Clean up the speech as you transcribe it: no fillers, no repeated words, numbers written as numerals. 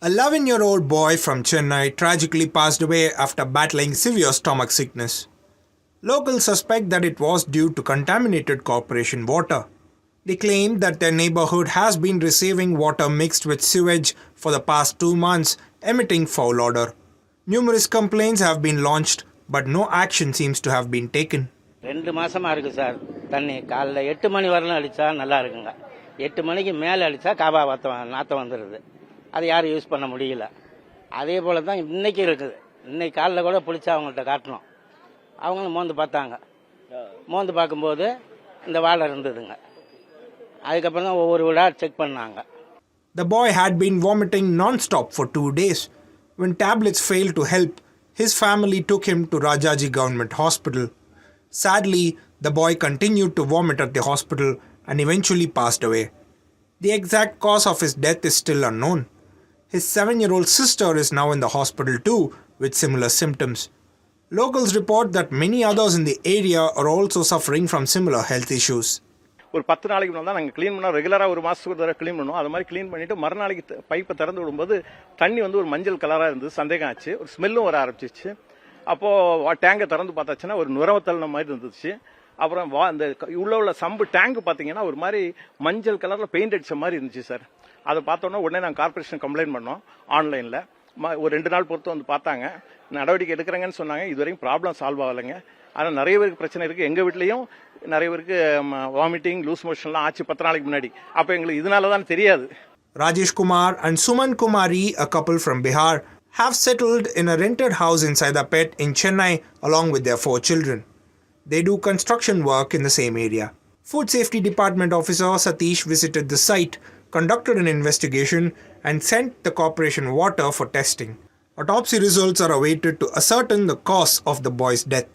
A 11-year-old boy from Chennai tragically passed away after battling severe stomach sickness. Locals suspect that it was due to contaminated corporation water. They claim that their neighborhood has been receiving water mixed with sewage for the past 2 months, emitting foul odor. Numerous complaints have been launched, but no action seems to have been taken. 2 மாசமா இருக்கு sir. தண்ணி காலைல 8 மணி வரலாம் அடிச்சா நல்லா இருக்குங்க. 8 மணிக்கு மேலே அடிச்சா காபா நாத்தம் வந்துடுது. அது யாரும் யூஸ் பண்ண முடியல. அதே போல தான் இன்னைக்கு இருக்குது. இன்னைக்கு காலைல கூட புளிச்சா அவங்கள்ட்ட காட்டணும். அவங்களும் மோந்து பார்த்தாங்க. மோந்து பார்க்கும்போது இந்த வாடை இருந்ததுங்க. அதுக்கப்புறம் தான் ஒவ்வொரு வீடா செக் பண்ணாங்க. The boy had been vomiting non-stop for 2 days. When tablets failed to help, his family took him to Rajaji Government Hospital. Sadly, the boy continued to vomit at the hospital and eventually passed away. The exact cause of his death is still unknown. His 7-year-old sister is now in the hospital too with similar symptoms. Locals report that many others in the area are also suffering from similar health issues. ஒரு 10 நாளைக்கு முன்னாடி தான் நாங்கள் clean பண்ணோம். ரெகுலராக ஒரு மாதத்துக்கு ஒரு தடவை க்ளீன் பண்ணுவோம். அது மாதிரி க்ளீன் பண்ணிவிட்டு மறுநாளைக்கு பைப்பை திறந்து விடும்போது தண்ணி ஒரு மஞ்சள் கலராக இருந்தது. சந்தேகம் ஆச்சு. ஒரு ஸ்மெல்லும் வர ஆரம்பிச்சிச்சு. அப்போது டேங்கை திறந்து பார்த்தாச்சுன்னா ஒரு நுரவத்தல்ன மாதிரி இருந்துச்சு. அப்புறம் அந்த உள்ள சம்பு டேங்க் பார்த்தீங்கன்னா ஒரு மாதிரி மஞ்சள் கலரில் பெயிண்ட் அடித்த மாதிரி இருந்துச்சு சார். அதை பார்த்தோன்னா உடனே நாங்கள் கார்பரேஷன் கம்ப்ளைண்ட் பண்ணோம் ஆன்லைனில். ஒரு 2 நாள் பொறுத்து பார்த்தாங்க, நடவடிக்கை எடுக்கிறேங்கன்னு சொன்னாங்க. இது வரைக்கும் ப்ராப்ளம் சால்வ் ஆகலைங்க. ஆனால் நிறைய பேருக்கு பிரச்சனை இருக்குது. எங்கள் வீட்லேயும் நிறைய பேருக்கு வாமிட்டிங் லூஸ் மோஷன்லாம் ஆச்சு 10 நாளைக்கு முன்னாடி. அப்போ எங்களுக்கு இதனால தான் தெரியாது. Rajesh Kumar and Suman Kumari, a couple from Bihar, have settled in a rented house in Saidapet in Chennai along with their 4 children. They do construction work in the same area. Food Safety Department officer Satish visited the site, conducted an investigation and sent the corporation water for testing. Autopsy results are awaited to ascertain the cause of the boy's death.